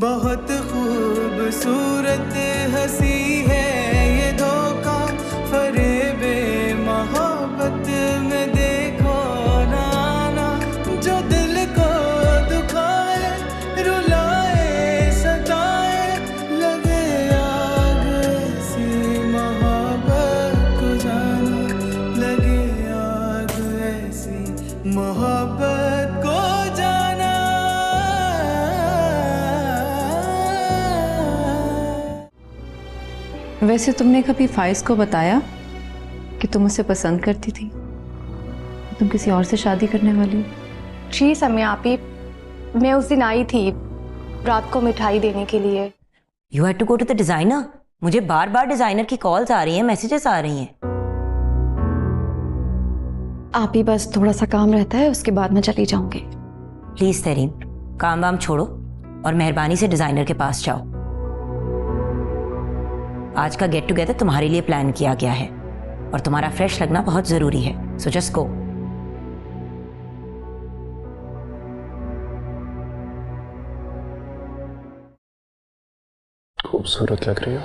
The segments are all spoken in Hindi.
बहुत खूबसूरत हंसी है ये धोखा फरेबे मोहब्बत में देखो ना ना, जो दिल को दुखाए रुलाए सताए, लगे आग ऐसी मोहब्बत को जानो, लगे आग ऐसी मोहब्बत को जाना। वैसे तुमने कभी फाइज को बताया कि तुम उसे पसंद करती थी, तुम किसी और से शादी करने वाली हो? जी सम्या आपी, मैं उस दिन आई थी रात को मिठाई देने के लिए। You had to go to the designer. मुझे बार बार डिजाइनर की कॉल्स आ रही हैं, मैसेजेस आ रही हैं। आप ही बस थोड़ा सा काम रहता है, उसके बाद मैं चली जाऊंगी। प्लीज तरीन, काम वाम छोड़ो और मेहरबानी से डिजाइनर के पास जाओ। आज का गेट टुगेदर तुम्हारे लिए प्लान किया गया है और तुम्हारा फ्रेश लगना बहुत जरूरी है, सो जस्ट गो। खूबसूरत लग रही हो।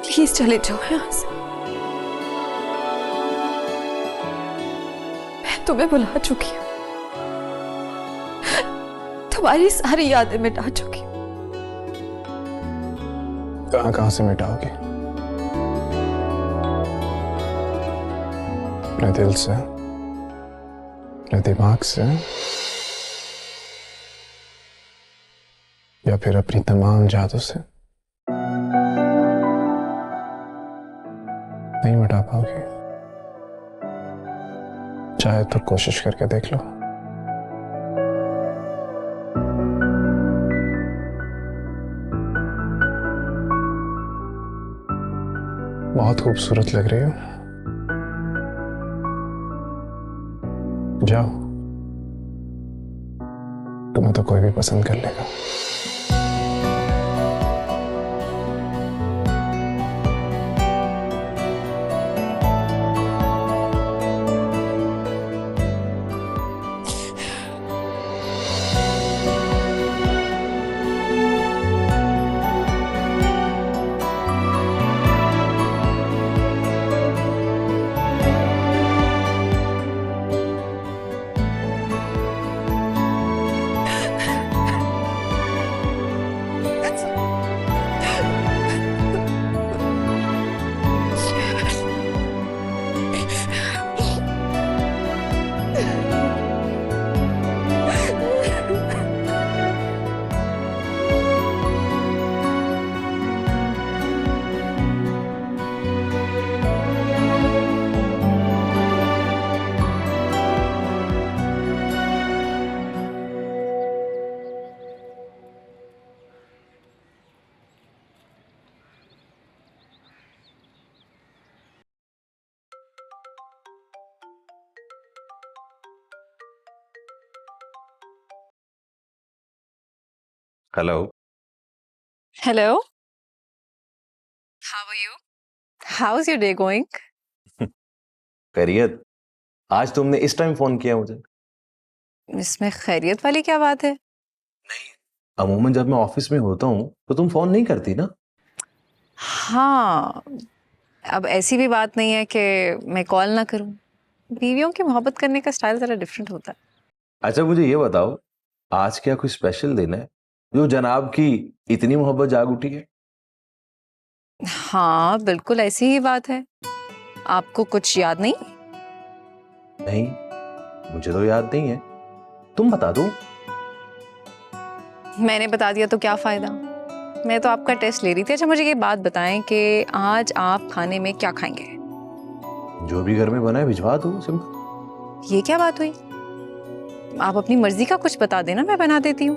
प्लीज चले जाओ यहाँ से। मैं तुम्हें बुला चुकी हूँ, तुम्हारी सारी यादें मिटा चुकी हूँ। कहां कहां से मिटाओगे? अपने दिल से, अपने दिमाग से, या फिर अपनी तमाम जादू से? नहीं मिटा पाओगे। चाहे तो कोशिश करके देख लो। बहुत खूबसूरत लग रही हो। जाओ, तुम्हें तो कोई भी पसंद कर लेगा। Hello. Hello, how are you? How is your day going? खैरियत? आज तुमने इस टाइम फोन किया मुझे? इसमें खैरियत वाली क्या बात है? नहीं, अमूमन जब मैं ऑफिस में होता हूँ तो तुम फोन नहीं करती ना। हाँ, अब ऐसी भी बात नहीं है कि मैं कॉल ना करूं। बीवियों की मोहब्बत करने का स्टाइल जरा डिफरेंट होता है। अच्छा मुझे ये बताओ, आज क्या कोई स्पेशल दिन है जो जनाब की इतनी मोहब्बत जाग उठी है? हाँ बिल्कुल ऐसी ही बात है। आपको कुछ याद नहीं? नहीं, मुझे तो याद नहीं है, तुम बता दो। मैंने बता दिया तो क्या फायदा, मैं तो आपका टेस्ट ले रही थी। अच्छा मुझे ये बात बताएं कि आज आप खाने में क्या खाएंगे? जो भी घर में बना है भिजवा दो, सिंपल। ये क्या बात हुई? आप अपनी मर्जी का कुछ बता देना, मैं बना देती हूँ।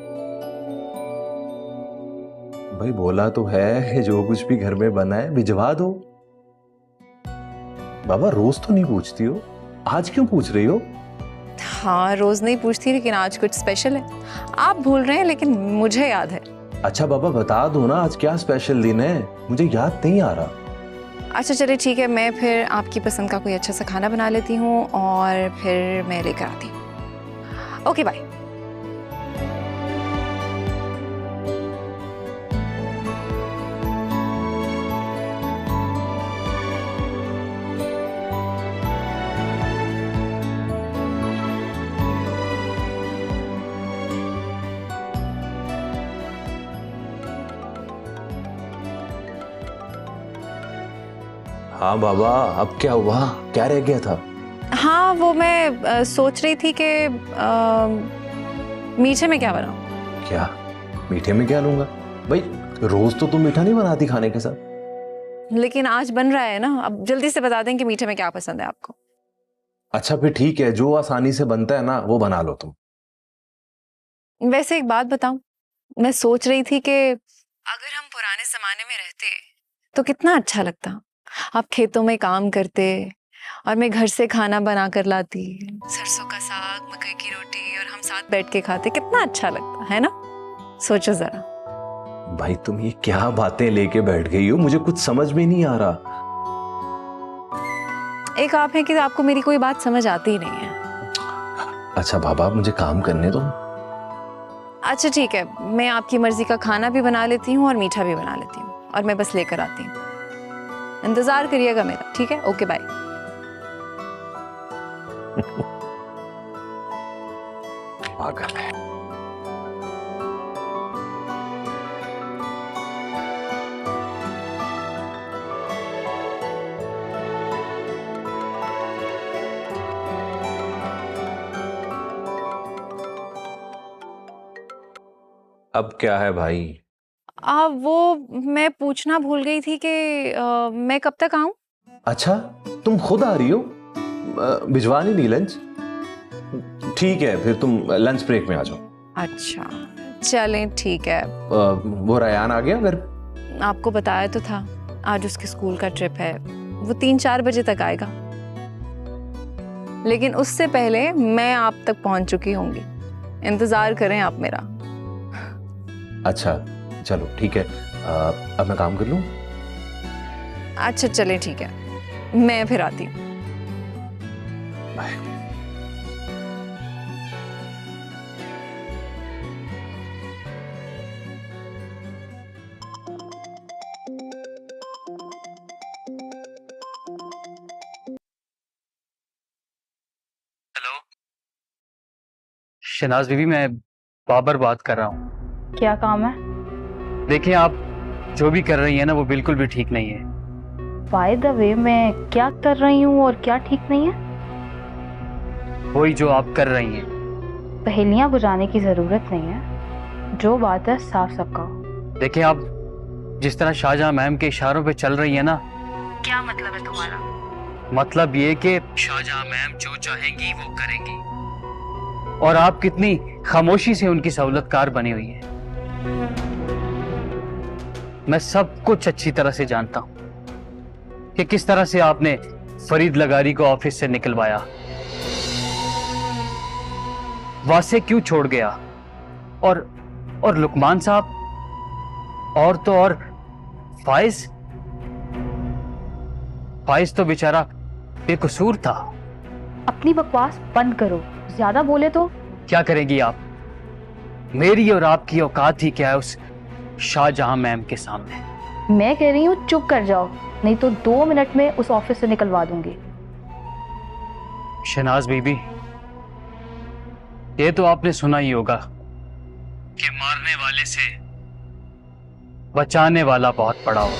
भाई बोला तो है जो कुछ भी घर में बना है भिजवा दो। बाबा रोज तो नहीं पूछती हो, आज क्यों पूछ रही हो? हाँ, रोज नहीं पूछती, लेकिन आज कुछ स्पेशल है। आप भूल रहे हैं लेकिन मुझे याद है। अच्छा बाबा बता दो ना, आज क्या स्पेशल दिन है, मुझे याद नहीं आ रहा। अच्छा चलिए ठीक है, मैं फिर आपकी पसंद का कोई अच्छा सा खाना बना लेती हूँ और फिर मैं लेकर आती हूँ। Okay bye. हाँ बाबा, अब क्या हुआ, क्या रह गया था? हाँ वो मैं सोच रही थी कि मीठे में क्या बनाऊं। क्या मीठे में क्या लूंगा? भाई रोज तो तुम मीठा नहीं बनाती खाने के साथ। लेकिन आज बन रहा है ना, अब जल्दी से बता दें कि मीठे में क्या पसंद है आपको। अच्छा फिर ठीक है, जो आसानी से बनता है ना वो बना लो तुम। वैसे एक बात बताऊं, मैं सोच रही थी कि अगर हम पुराने जमाने में रहते तो कितना अच्छा लगता। आप खेतों में काम करते और मैं घर से खाना बना कर लाती, सरसों का साग, मकई की रोटी, और हम साथ बैठ के खाते, कितना अच्छा लगता है ना। सोचो जरा। भाई तुम ये क्या बातें लेके बैठ गई हो, मुझे कुछ समझ में नहीं आ रहा। एक आप है कि आपको मेरी कोई बात समझ आती ही नहीं है। अच्छा बाबा मुझे काम करने दो। अच्छा ठीक है, मैं आपकी मर्जी का खाना भी बना लेती हूँ और मीठा भी बना लेती हूँ, और मैं बस लेकर आती हूँ। इंतजार करिएगा मेरा, ठीक है? Okay bye. पागल है। अब क्या है भाई? वो मैं पूछना भूल गई थी कि मैं कब तक आऊं? अच्छा तुम खुद आ रही हो? भिजवा नहीं दी लंच? ठीक है फिर तुम लंच ब्रेक में आ जाओ। अच्छा चलें ठीक है। वो रयान आ गया घर? आपको बताया तो था, आज उसके स्कूल का ट्रिप है, वो 3-4 बजे तक आएगा, लेकिन उससे पहले मैं आप तक पहुंच चुकी होंगी। इंतजार करें आप मेरा। अच्छा चलो ठीक है, अब मैं काम कर लूं? अच्छा चलें ठीक है, मैं फिर आती हूँ। बाय। हेलो शहनाज बीवी, मैं बाबर बात कर रहा हूँ। क्या काम है? देखिए आप जो भी कर रही हैं ना वो बिल्कुल भी ठीक नहीं है। बाय द वे, मैं क्या कर रही हूँ और क्या ठीक नहीं है? वही जो आप कर रही हैं। पहेलियाँ बुझाने की जरूरत नहीं है, जो बात है साफ साफ कहो। देखिए आप जिस तरह शाहजहां मैम के इशारों पे चल रही है ना। क्या मतलब है तुम्हारा? मतलब ये कि शाहजहां मैम जो चाहेंगी वो करेंगी, और आप कितनी खामोशी से उनकी सहूलतकार बनी हुई है। मैं सब कुछ अच्छी तरह से जानता हूं कि किस तरह से आपने फरीद लगारी को ऑफिस से निकलवाया, वासे क्यों छोड़ गया, और लुकमान साहब, और तो और फाइज तो बेचारा बेकसूर था। अपनी बकवास बंद करो, ज्यादा बोले तो। क्या करेंगी आप? मेरी और आपकी औकात ही क्या है उस शाहजहां मैम के सामने। मैं कह रही हूँ चुप कर जाओ, नहीं तो 2 मिनट में उस ऑफिस से निकलवा दूंगी। शहनाज बीबी, ये तो आपने सुना ही होगा कि मारने वाले से बचाने वाला बहुत बड़ा हो।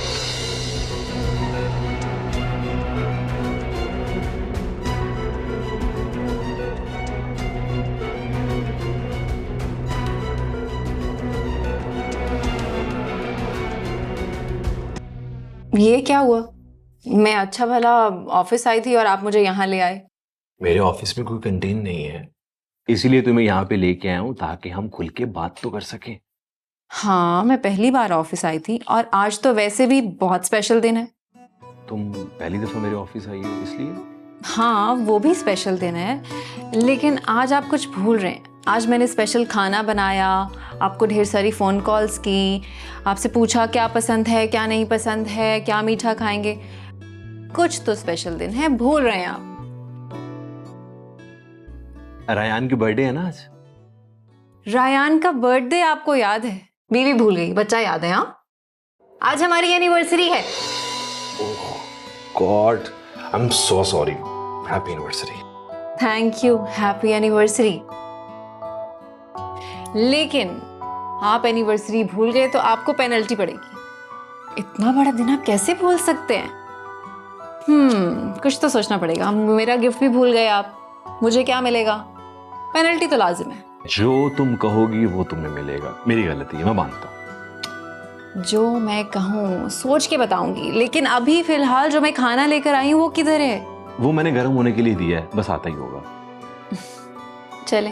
ये क्या हुआ? मैं अच्छा भला ऑफिस आई थी और आप मुझे यहाँ ले आए। मेरे ऑफिस में कोई कंटेन नहीं है, इसीलिए तुम्हें यहाँ पे लेके आया हूँ ताकि हम खुल के बात तो कर सकें। हाँ, मैं पहली बार ऑफिस आई थी और आज तो वैसे भी बहुत स्पेशल दिन है। तुम पहली दफा मेरे ऑफिस आई हो इसलिए? हाँ, वो भी स्पेशल दिन है, लेकिन आज आप कुछ भूल रहे हैं। आज मैंने स्पेशल खाना बनाया, आपको ढेर सारी फ़ोन कॉल्स की, आपसे पूछा क्या पसंद है, क्या नहीं पसंद है, क्या मीठा खाएंगे। कुछ तो स्पेशल दिन है, भूल रहे हैं आप। रायान की बर्थडे है ना आज। रायान का बर्थडे आपको याद है? बीवी भूल गई, बच्चा याद है। हाँ, आज हमारी एनिवर्सरी है। God, I am so sorry. Happy anniversary. Thank you, happy anniversary. लेकिन आप एनिवर्सरी भूल गए तो आपको पेनल्टी पड़ेगी। इतना बड़ा दिन आप कैसे भूल सकते हैं? कुछ तो सोचना पड़ेगा। मेरा गिफ्ट भी भूल गए आप, मुझे क्या मिलेगा? पेनल्टी तो लाजिम है। जो तुम कहोगी वो तुम्हें मिलेगा। मेरी गलती है, मैं मानता हूँ। जो मैं कहूँ सोच के बताऊंगी, लेकिन अभी फिलहाल जो मैं खाना लेकर आई हूँ वो किधर है? वो मैंने गर्म होने के लिए दिया है, बस आता ही होगा। चले,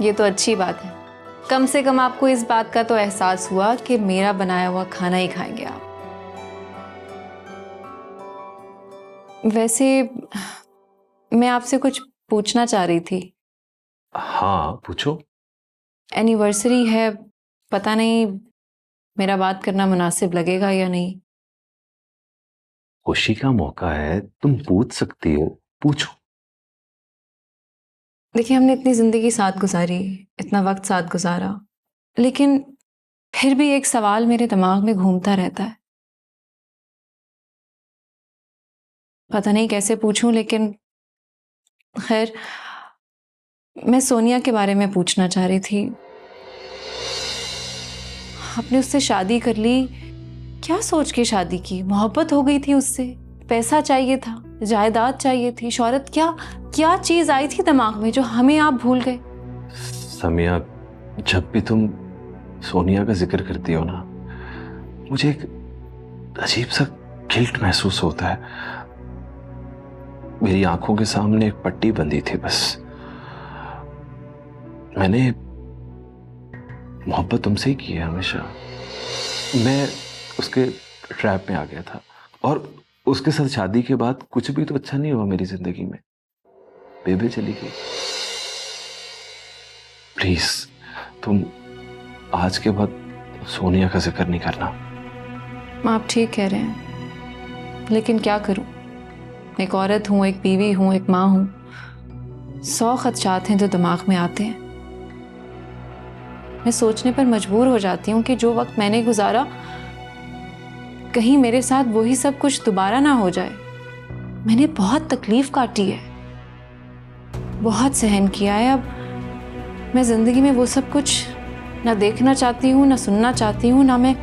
ये तो अच्छी बात है। कम से कम आपको इस बात का तो एहसास हुआ कि मेरा बनाया हुआ खाना ही खाएंगे आप। वैसे मैं आपसे कुछ पूछना चाह रही थी। हाँ पूछो। एनिवर्सरी है, पता नहीं मेरा बात करना मुनासिब लगेगा या नहीं। खुशी का मौका है, तुम पूछ सकती हो, पूछो। देखिए, हमने इतनी जिंदगी साथ गुजारी, इतना वक्त साथ गुजारा, लेकिन फिर भी एक सवाल मेरे दिमाग में घूमता रहता है। पता नहीं कैसे पूछूं, लेकिन खैर, मैं सोनिया के बारे में पूछना चाह रही थी। आपने उससे शादी कर ली, क्या सोच के शादी की? मोहब्बत हो गई थी उससे? पैसा चाहिए था, जायदाद चाहिए थी, शोहरत? क्या चीज आई थी दिमाग में जो हमें आप भूल गए? समिया, जब भी तुम सोनिया का जिक्र करती हो ना, मुझे एक अजीब सा गिल्ट महसूस होता है। मेरी आंखों के सामने एक पट्टी बंधी थी बस। मैंने मोहब्बत तुमसे ही की है हमेशा। मैं उसके ट्रैप में आ गया था और उसके साथ शादी के बाद कुछ भी तो अच्छा नहीं हुआ मेरी जिंदगी में। बेबे चली गई। प्लीज तुम आज के बाद सोनिया का जिक्र नहीं करना। आप ठीक कह रहे हैं, लेकिन क्या करूं? एक औरत हूं, एक बीवी हूं, एक माँ हूं। 100 खदशात हैं जो दिमाग में आते हैं। मैं सोचने पर मजबूर हो जाती हूँ कि जो वक्त मैंने गुजारा, कहीं मेरे साथ वही सब कुछ दोबारा ना हो जाए। मैंने बहुत तकलीफ काटी है, बहुत सहन किया है। अब मैं जिंदगी में वो सब कुछ ना देखना चाहती हूँ, ना सुनना चाहती हूँ, ना मैं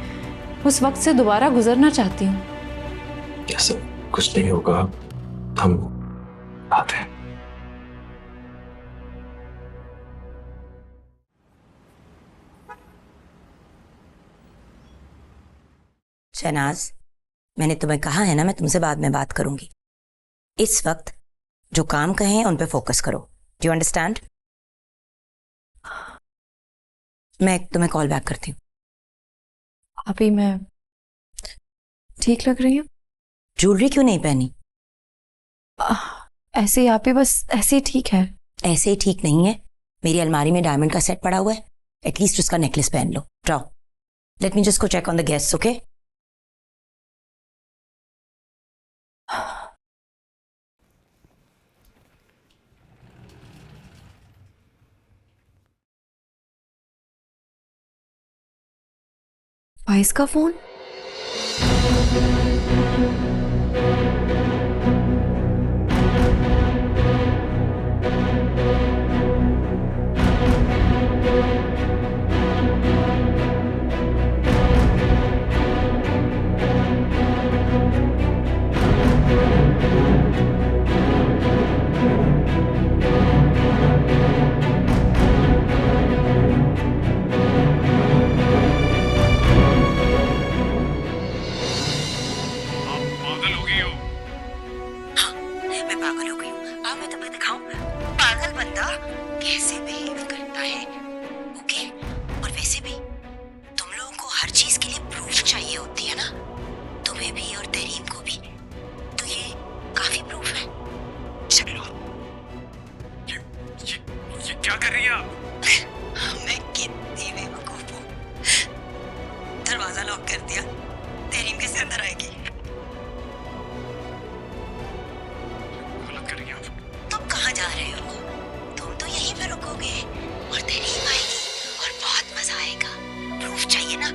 उस वक्त से दोबारा गुजरना चाहती हूँ। ऐसा कुछ नहीं होगा, हम आते हैं। शहनाज, मैंने तुम्हें कहा है ना, मैं तुमसे बाद में बात करूंगी। इस वक्त जो काम कहे उन पे फोकस करो। Do you understand? मैं तुम्हें कॉल बैक करती हूँ। अभी मैं ठीक लग रही हूँ? ज्वेलरी क्यों नहीं पहनी? ऐसे ही आप ही, बस ऐसे ही ठीक है। ऐसे ही ठीक नहीं है। मेरी अलमारी में डायमंड का सेट पड़ा हुआ है, एटलीस्ट उसका नेकलेस पहन लो। ड्रॉ, let me just go check on the guests, okay? वाइस का फोन? दरवाजा लॉक कर दिया, तहरीम कैसे अंदर आएगी? गलत करेंगे आप। तुम कहाँ जा रहे हो? तुम तो यहीं पे रुकोगे और तहरीम आएगी और बहुत मजा आएगा। प्रूफ चाहिए ना?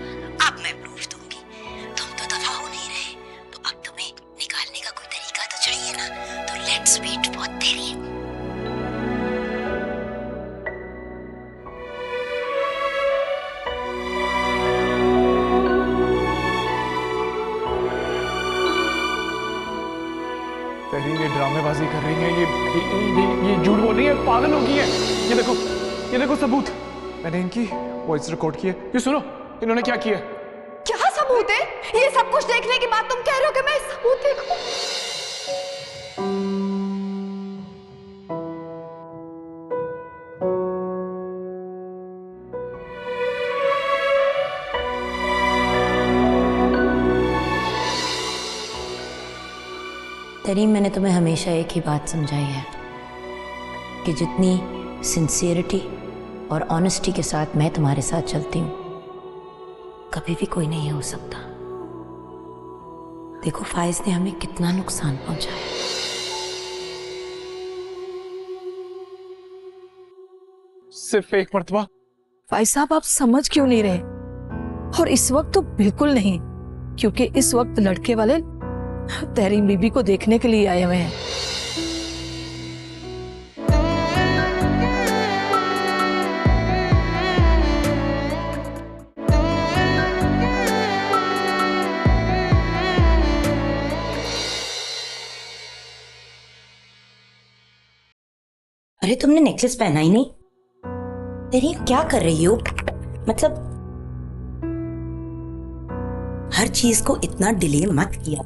अब मैं प्रूफ दूंगी। तुम तो दफा हो नहीं रहे, तो अब तुम्हें निकालने का कोई तरीका तो चाहिए ना? तो लेट्स वेट फॉर तहरीम। तहरीर ये ड्रामेबाजी कर रही है, ये झूठ बोल रही है, पागल हो गई है। ये देखो सबूत। मैंने इनकी वॉइस रिकॉर्ड की है। ये सुनो इन्होंने क्या किया। क्या सबूत है? ये सब कुछ देखने के बाद तुम कह रहे हो कि मैं सबूत देखूं? तरीम, मैंने तुम्हें हमेशा एक ही बात समझाई है कि जितनी सिंसियरिटी और ऑनेस्टी के साथ मैं तुम्हारे साथ चलती हूँ, कभी भी कोई नहीं हो सकता। देखो फाइज ने हमें कितना नुकसान पहुंचाया। सिर्फ एक मर्तबा। भाई साहब, आप समझ क्यों नहीं रहे? और इस वक्त तो बिल्कुल नहीं, क्योंकि इस वक्त लड़के वाले तहरीम बीबी को देखने के लिए आए हुए हैं। अरे तुमने नेकलेस पहना ही नहीं। तहरीम क्या कर रही हो? मतलब हर चीज को इतना डिले मत किया।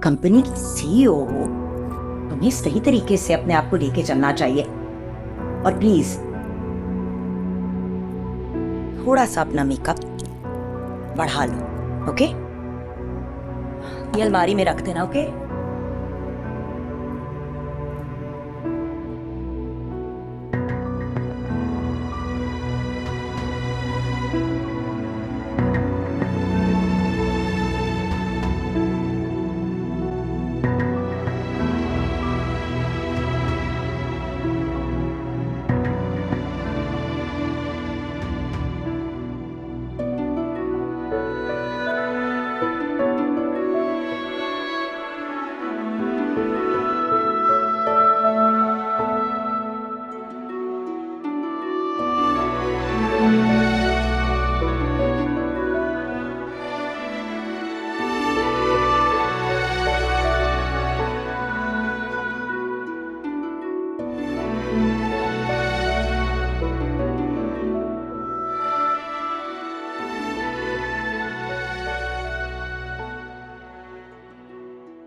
कंपनी की सीईओ हो, तुम्हें सही तरीके से अपने आप को लेके चलना चाहिए। और प्लीज थोड़ा सा अपना मेकअप बढ़ा लो, ओके? ये अलमारी में रख देना, ओके?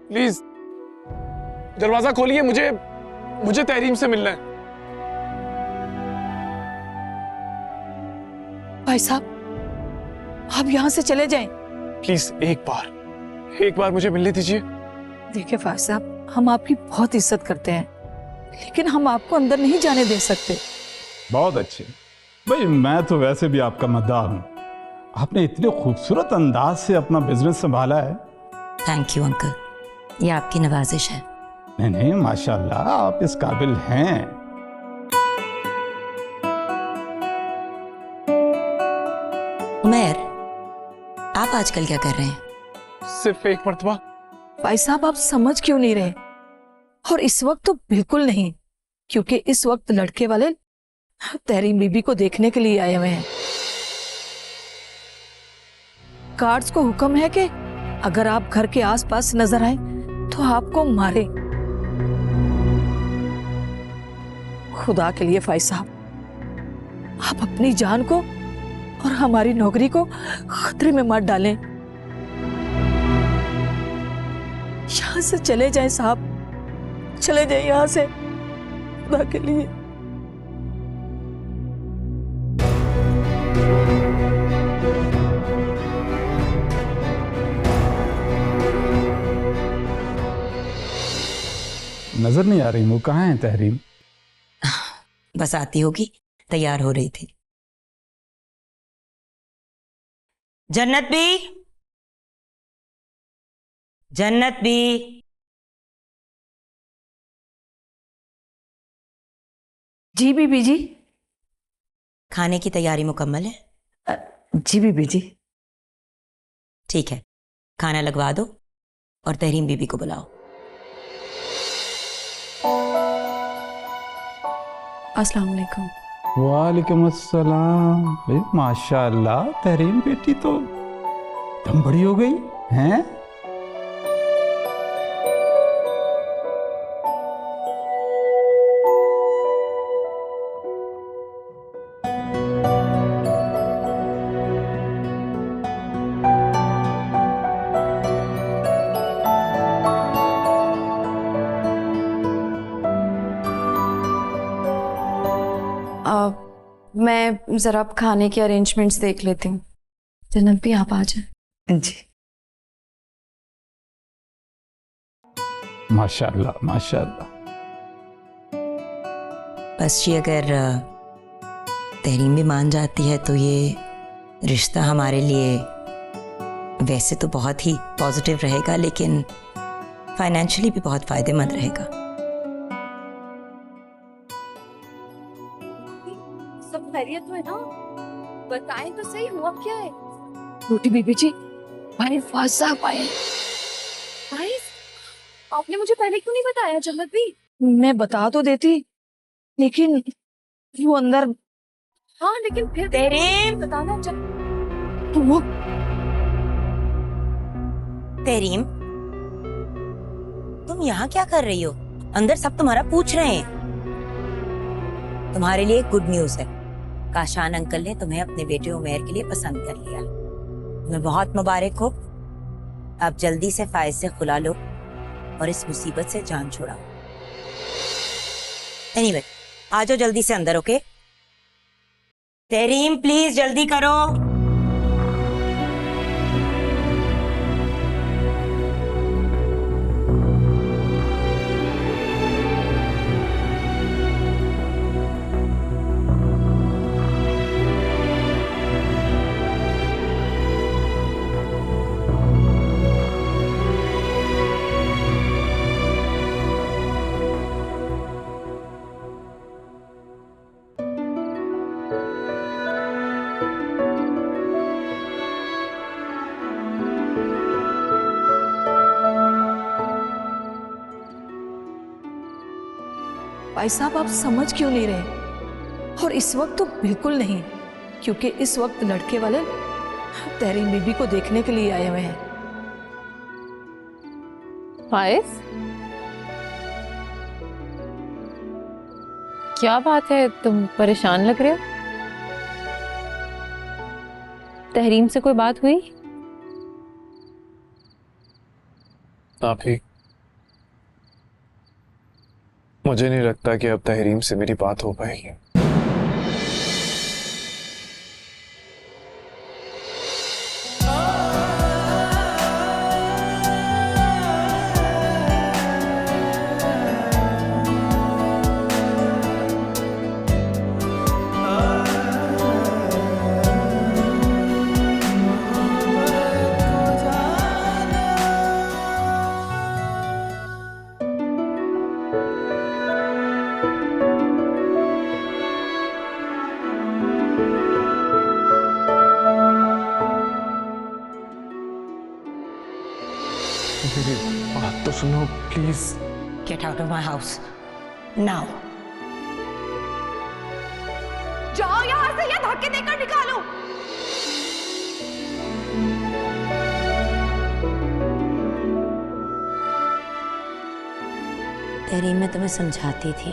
प्लीज दरवाजा खोलिए, मुझे तहरीम से मिलना है। भाई साहब, आप यहाँ से चले जाएं। प्लीज एक बार मुझे मिलने दीजिए। देखिए भाई साहब, हम आपकी बहुत इज्जत करते हैं, लेकिन हम आपको अंदर नहीं जाने दे सकते। बहुत अच्छे भाई, मैं तो वैसे भी आपका मद्दाह हूँ। आपने इतने खूबसूरत अंदाज से अपना बिजनेस संभाला है। थैंक यू अंकल, ये आपकी नवाजिश है। नहीं, माशाल्लाह आप इस काबिल हैं। उमर, आप आजकल क्या कर रहे हैं? सिर्फ एक मर्तबा। भाई साहब, आप समझ क्यों नहीं रहे? और इस वक्त तो बिल्कुल नहीं, क्योंकि इस वक्त लड़के वाले तहरीम बीबी को देखने के लिए आए हुए हैं। गार्ड्स को हुक्म है कि अगर आप घर के आसपास नजर आए तो आपको मारे। खुदा के लिए भाई साहब, आप अपनी जान को और हमारी नौकरी को खतरे में मत डालें। यहां से चले जाएं साहब, चले जाएं यहां से, खुदा के लिए। नजर नहीं आ रही, वो कहाँ है तहरीम? बस आती होगी, तैयार हो रही थी। जन्नत भी, जन्नत भी। जी बीबी जी। खाने की तैयारी मुकम्मल है? जी बीबी जी। ठीक है, खाना लगवा दो और तहरीम बीबी को बुलाओ। अस्सलाम वालेकुम। वालेकुम अस्सलाम। भाई माशाल्लाह, तहरीम बेटी तो दम बड़ी हो गई हैं। मैं जरा अब खाने के अरेंजमेंट्स देख लेती हूँ। जन्नत भी आप आ जाए। जी। माशाल्लाह माशाल्लाह। बस जी, अगर तहरीम भी मान जाती है तो ये रिश्ता हमारे लिए वैसे तो बहुत ही पॉजिटिव रहेगा, लेकिन फाइनेंशियली भी बहुत फायदेमंद रहेगा। सब खैरियत है ना? बताएं तो सही, हुआ क्या है? रोटी बीबी जी, भाई साहब आए। भाई, आपने मुझे पहले क्यों नहीं बताया जन्नत भी? मैं बता तो देती, लेकिन वो अंदर। हाँ, लेकिन फिर तहरीम! बताना जब वो तहरीम, तुम यहाँ क्या कर रही हो? अंदर सब तुम्हारा पूछ रहे हैं। तुम्हारे लिए गुड न्यूज है, काशान अंकल ने तुम्हें अपने बेटे उमेर के लिए पसंद कर लिया। तुम्हें बहुत मुबारक हो। अब जल्दी से फाइज से खुला लो और इस मुसीबत से जान छुड़ाओ। एनीवे, आ जाओ जल्दी से अंदर। ओके तहरीम, प्लीज जल्दी करो। भाई साहब, आप समझ क्यों नहीं रहे? और इस वक्त तो बिल्कुल नहीं, क्योंकि इस वक्त लड़के वाले तहरीम बीबी को देखने के लिए आए हुए हैं। फाइज, क्या बात है, तुम परेशान लग रहे हो? तहरीम से कोई बात हुई? आप ही, मुझे नहीं लगता कि अब तहरीम से मेरी बात हो पाएगी। मेरी बात तो सुनो please. Get out of my house now. जाओ यहाँ से, या धक्के देकर निकालो। तहरीम, मैं तुम्हें समझाती थी,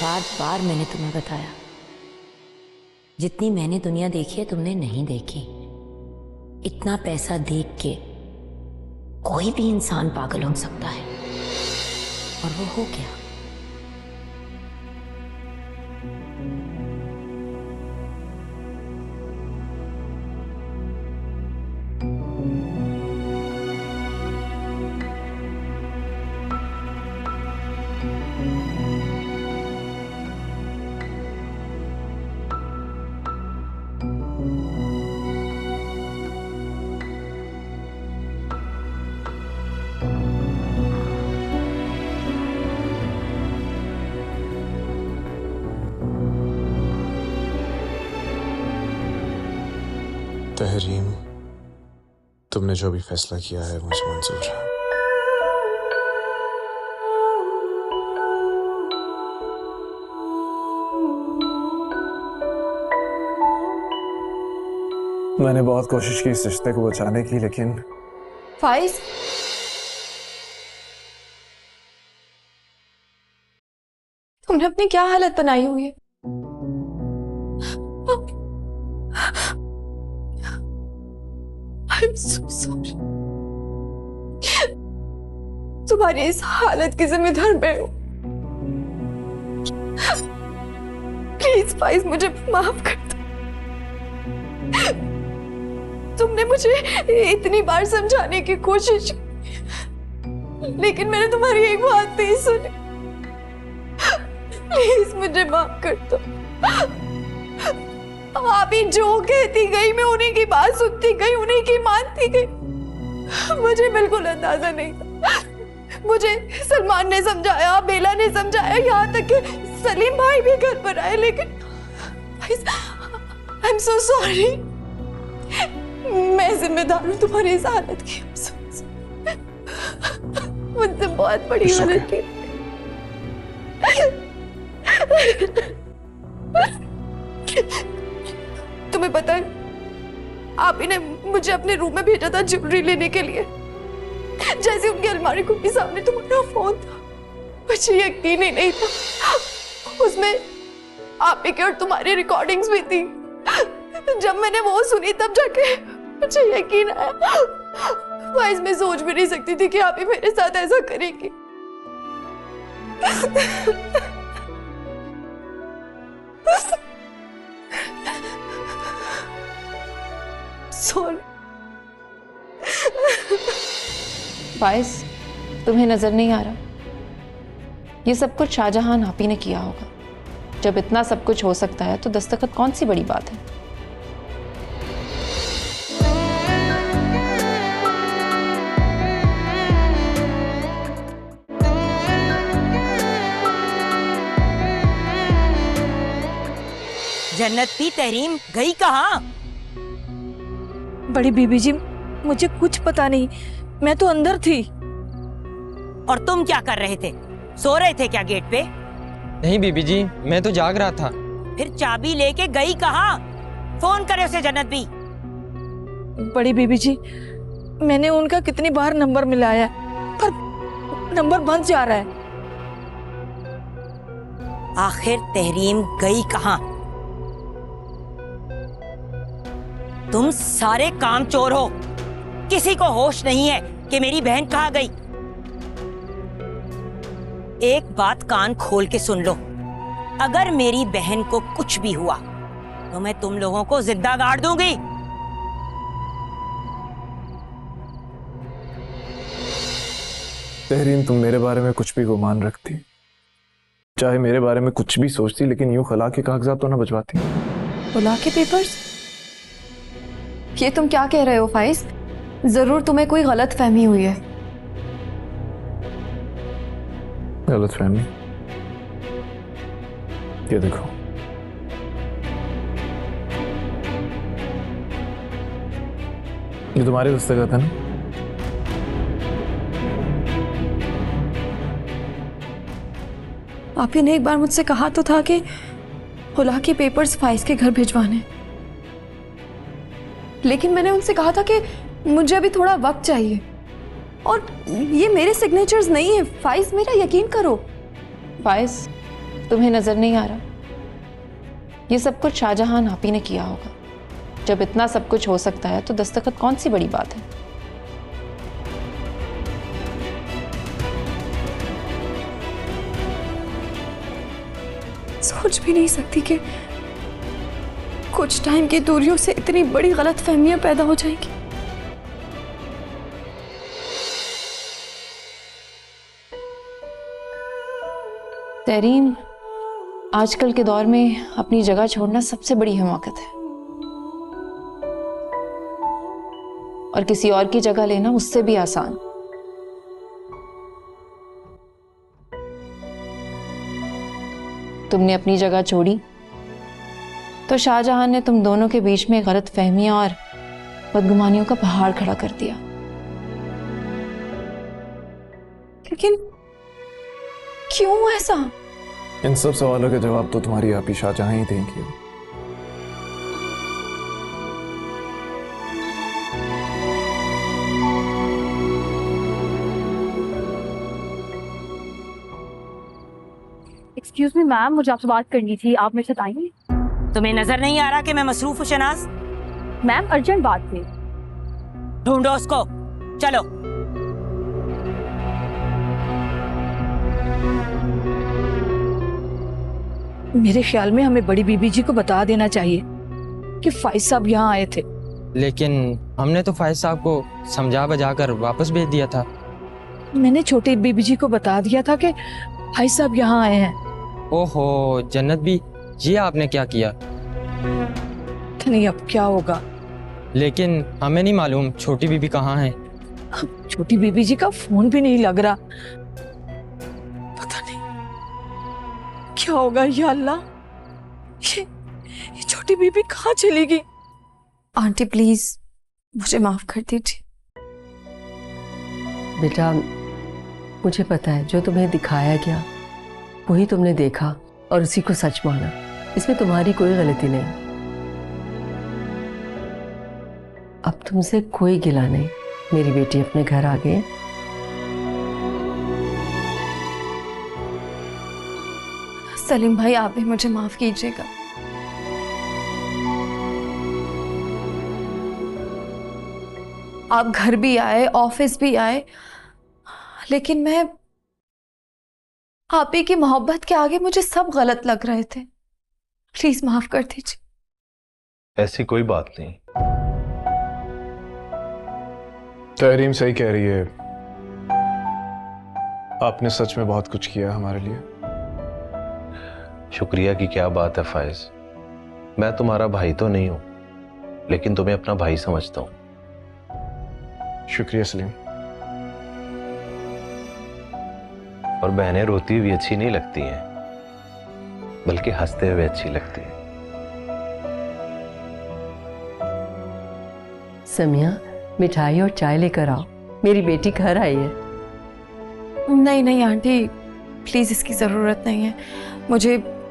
बार बार मैंने तुम्हें बताया, जितनी मैंने दुनिया देखी है तुमने नहीं देखी। इतना पैसा देख के कोई भी इंसान पागल हो सकता है, और वो हो गया। तहरीम, तुमने जो भी फैसला किया है मुझे मंजूर है। मैंने बहुत कोशिश की इस रिश्ते को बचाने की, लेकिन फाइज, तुमने अपनी क्या हालत बनाई हुई है? I'm so sorry. तुम्हारी इस हालत की जिम्मेदार मैं हूं। प्लीज फाइज, मुझे माफ कर दो। तुमने मुझे इतनी बार समझाने की कोशिश की, लेकिन मैंने तुम्हारी एक बात नहीं सुनी। प्लीज मुझे माफ कर दो। आप ही जो कहती गई, मैं उन्हीं की बात सुनती गई, उन्हीं की मानती गई। मुझे बिल्कुल अंदाजा नहीं था। मुझे सलमान ने समझाया, बेला ने समझाया, यहाँ तक कि सलीम भाई भी घर पर आए, लेकिन आई एम सो सॉरी। मैं जिम्मेदार हूँ तुम्हारी इस हालत की। मुझसे बहुत बड़ी गलती। तुम्हें पता है, आप ही ने मुझे अपने रूम में भेजा था ज्वेलरी लेने के लिए। जैसे उनकी अलमारी खुली, सामने तुम्हारा फोन था। मुझे यकीन ही नहीं था। उसमें आप ही की और तुम्हारी रिकॉर्डिंग्स भी थी। जब मैंने वो सुनी तब जाके मुझे यकीन आया। वाइज मैं सोच भी नहीं सकती थी कि आप ही मेरे साथ ऐसा करेंगी। सॉरी। फाइज, तुम्हें नजर नहीं आ रहा? ये सब कुछ शाहजहां आप ही ने किया होगा। जब इतना सब कुछ हो सकता है तो दस्तखत कौन सी बड़ी बात है? जन्नती तहरीम गई कहाँ? बड़ी बीबी जी, मुझे कुछ पता नहीं, मैं तो अंदर थी। और तुम क्या कर रहे थे? सो रहे थे क्या गेट पे? नहीं बीबी जी, मैं तो जाग रहा था। फिर चाबी लेके गई कहाँ? फोन करे उसे जन्नत भी। बड़ी बीबी जी, मैंने उनका कितनी बार नंबर मिलाया, पर नंबर बंद जा रहा है। आखिर तहरीम गई कहाँ? तुम सारे कामचोर हो। किसी को होश नहीं है कि मेरी बहन कहाँ गई। एक बात कान खोल के सुन लो, अगर मेरी बहन को कुछ भी हुआ तो मैं तुम लोगों को जिंदा गाड़ दूंगी। तहरीम, तुम मेरे बारे में कुछ भी गुमान रखती, चाहे मेरे बारे में कुछ भी सोचती, लेकिन यूं खला के कागजात तो ना भिजवाती। खुला के पेपर्स? ये तुम क्या कह रहे हो फाइज? जरूर तुम्हें कोई गलत फहमी हुई है। गलत फहमी? ये देखो, ये तुम्हारे दस्तखत है ना? आप ही ने एक बार मुझसे कहा तो था कि खुला के पेपर्स फाइज के घर भिजवाने, लेकिन मैंने उनसे कहा था कि मुझे अभी थोड़ा वक्त चाहिए। और ये मेरे सिग्नेचर्स नहीं है फाइज, मेरा यकीन करो। फाइज, तुम्हें नजर नहीं आ रहा? ये सब कुछ शाहजहां आप ही ने किया होगा। जब इतना सब कुछ हो सकता है तो दस्तखत कौन सी बड़ी बात है? सोच भी नहीं सकती कि कुछ टाइम की दूरियों से इतनी बड़ी गलत फहमियां पैदा हो जाएंगी। तहरीम, आजकल के दौर में अपनी जगह छोड़ना सबसे बड़ी हिमाकत है, और किसी और की जगह लेना उससे भी आसान। तुमने अपनी जगह छोड़ी तो शाहजहां ने तुम दोनों के बीच में गलत फहमियां और बदगुमानियों का पहाड़ खड़ा कर दिया। लेकिन क्यों ऐसा? इन सब सवालों के जवाब तो तुम्हारी आपी शाहजहां ही देंगी। एक्सक्यूज मी मैम, मुझे आपसे बात करनी थी, आप मेरे साथ आएंगे? तुम्हें नजर नहीं आ रहा कि मैं मसरूफ हूँ शनाज? मैम अर्जेंट बात थी। ढूंढो उसको, चलो। मेरे ख्याल में हमें बड़ी बीबी जी को बता देना चाहिए कि फाइज साहब यहाँ आए थे। लेकिन हमने तो फाइज साहब को समझा बजा कर वापस भेज दिया था। मैंने छोटी बीबी जी को बता दिया था कि फाइज साहब यहाँ आए हैं। ओहो जन्नत भी, ये आपने क्या किया? नहीं अब क्या होगा? लेकिन हमें नहीं मालूम छोटी बीबी कहाँ है। छोटी बीबी जी का फोन भी नहीं लग रहा। पता नहीं क्या होगा। या अल्लाह, ये छोटी बीबी कहाँ चली गई? आंटी प्लीज मुझे माफ कर दीजिए। बेटा मुझे पता है जो तुम्हें दिखाया गया वही तुमने देखा और उसी को सच माना, इसमें तुम्हारी कोई गलती नहीं। अब तुमसे कोई गिला नहीं, मेरी बेटी अपने घर आ गई। सलीम भाई आप भी मुझे माफ कीजिएगा। आप घर भी आए, ऑफिस भी आए, लेकिन मैं आप ही की मोहब्बत के आगे मुझे सब गलत लग रहे थे। प्लीज माफ कर दीजिए। ऐसी कोई बात नहीं। तहरीम सही कह रही है, आपने सच में बहुत कुछ किया हमारे लिए। शुक्रिया की क्या बात है फाइज, मैं तुम्हारा भाई तो नहीं हूं लेकिन तुम्हें अपना भाई समझता हूं। शुक्रिया सलीम। और बहनें रोती हुई अच्छी नहीं लगती हैं, बल्कि हंसते हुए अच्छी लगती हैं। समिया मिठाई और चाय लेकर आओ, मेरी बेटी घर आई है। नहीं नहीं आंटी प्लीज इसकी जरूरत नहीं है,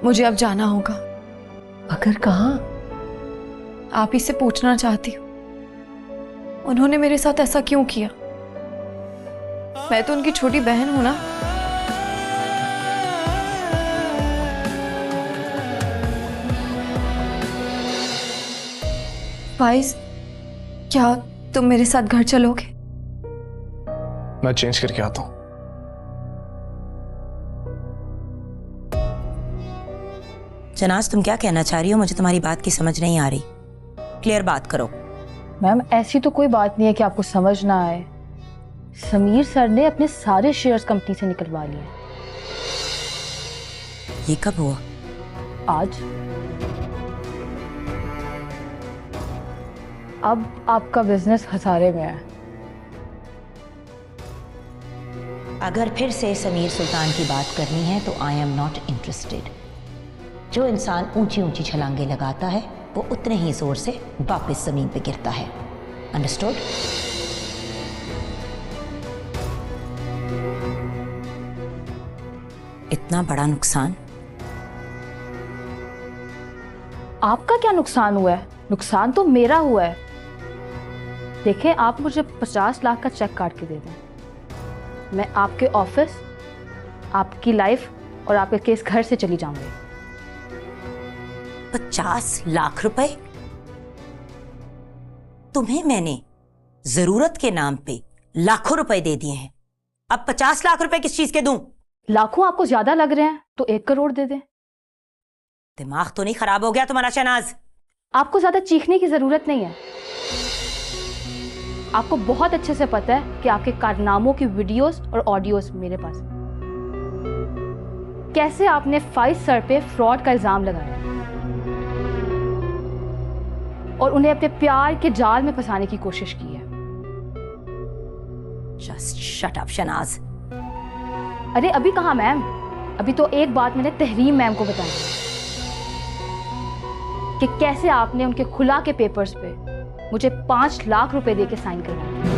मुझे अब जाना होगा। मगर कहाँ? आप ही से पूछना चाहती हूँ, उन्होंने मेरे साथ ऐसा क्यों किया? मैं तो उनकी छोटी बहन हूं ना। फाइज क्या तुम मेरे साथ घर चलोगे? मैं चेंज करके आता हूं। शनाज तुम क्या कहना चाह रही हो? मुझे तुम्हारी बात की समझ नहीं आ रही, क्लियर बात करो। मैम ऐसी तो कोई बात नहीं है कि आपको समझ ना आए। समीर सर ने अपने सारे शेयर्स कंपनी से निकलवा लिए। ये कब हुआ? आज। अब आपका बिजनेस खसारे में है। अगर फिर से समीर सुल्तान की बात करनी है तो आई एम नॉट इंटरेस्टेड। जो इंसान ऊंची ऊंची छलांगे लगाता है वो उतने ही जोर से वापस जमीन पे गिरता है। अंडरस्टूड? इतना बड़ा नुकसान। आपका क्या नुकसान हुआ है? नुकसान तो मेरा हुआ है। देखें आप मुझे 50 लाख का चेक काट के दे दें, मैं आपके ऑफिस, आपकी लाइफ और आपके केस घर से चली जाऊंगी। 50 लाख रुपए? तुम्हें मैंने जरूरत के नाम पे लाखों रुपए दे दिए हैं, अब 50 लाख रुपए किस चीज के दूं? लाखों आपको ज्यादा लग रहे हैं तो 1 करोड़ दे दें। दिमाग तो नहीं खराब हो गया तुम्हारा शहनाज? आपको ज्यादा चीखने की जरूरत नहीं है। आपको बहुत अच्छे से पता है कि आपके कारनामों की वीडियोस और ऑडियोस मेरे पास हैं। कैसे आपने फाइज सर पे फ्रॉड का इल्जाम लगाया और उन्हें अपने प्यार के जाल में फंसाने की कोशिश की है। Just shut up Shehnaz. अरे अभी कहाँ मैम, अभी तो एक बात मैंने तहरीम मैम को बताई कि कैसे आपने उनके खुला के पेपर्स पे मुझे 5 लाख रुपए दे के साइन करवाए।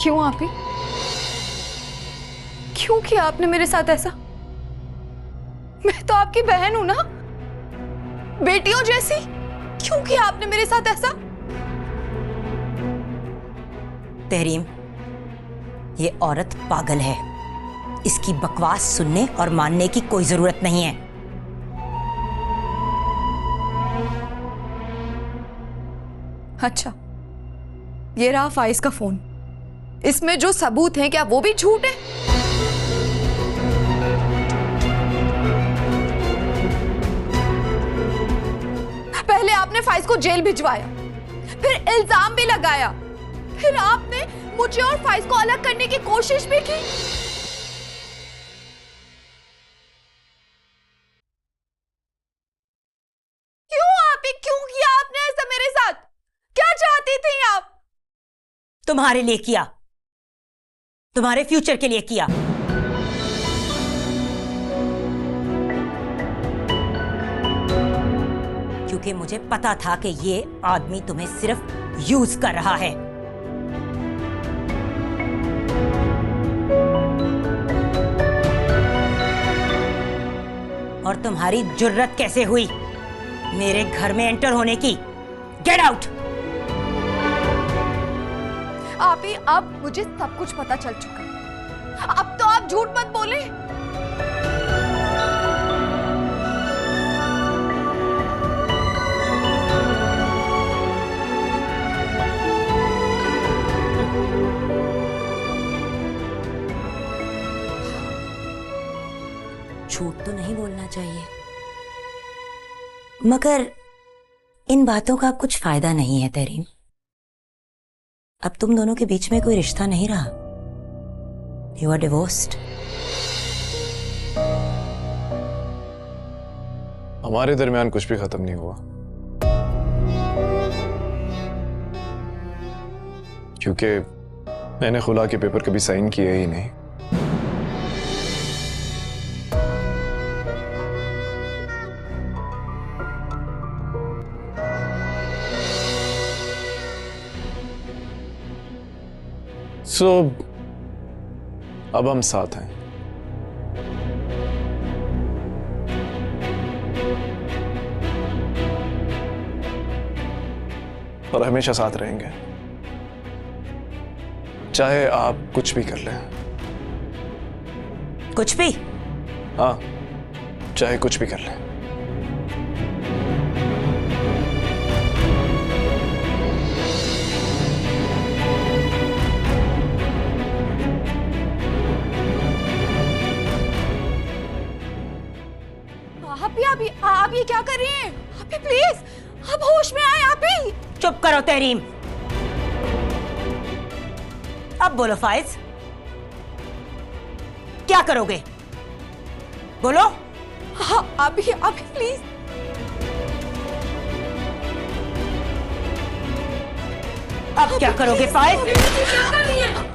क्यों आप ही? क्यों किया आपने मेरे साथ ऐसा? मैं तो आपकी बहन हूं ना, बेटियों जैसी। क्यों किया आपने मेरे साथ ऐसा? तहरीम, ये औरत पागल है। इसकी बकवास सुनने और मानने की कोई जरूरत नहीं है। अच्छा, ये रहा फाइज का फोन। इसमें जो सबूत हैं, क्या वो भी झूठ है? पहले आपने फाइज को जेल भिजवाया, फिर इल्जाम भी लगाया, फिर आपने मुझे और फाइज को अलग करने की कोशिश भी की। क्यों आप ही, क्यों किया आपने ऐसा मेरे साथ? क्या चाहती थी आप? तुम्हारे लिए किया, तुम्हारे फ्यूचर के लिए किया। क्योंकि मुझे पता था कि ये आदमी तुम्हें सिर्फ यूज कर रहा है। और तुम्हारी जुर्रत कैसे हुई मेरे घर में एंटर होने की? Get out! आप ही, अब मुझे सब कुछ पता चल चुका है। अब तो आप झूठ मत बोले। झूठ तो नहीं बोलना चाहिए, मगर इन बातों का कुछ फायदा नहीं है तहरीम। अब तुम दोनों के बीच में कोई रिश्ता नहीं रहा। You are divorced. हमारे दरमियान कुछ भी खत्म नहीं हुआ, क्योंकि मैंने खुला के पेपर कभी साइन किए ही नहीं। सो अब हम साथ हैं और हमेशा साथ रहेंगे, चाहे आप कुछ भी कर लें। कुछ भी? हाँ, चाहे कुछ भी कर लें। आप ये क्या कर रही हैं? आप ही प्लीज, आप होश में आए। आप ही चुप करो तहरीम। अब बोलो फाइज, क्या करोगे? बोलो। हाँ, आप ही प्लीज। अब क्या करोगे फाइज? क्या कर रही हैं?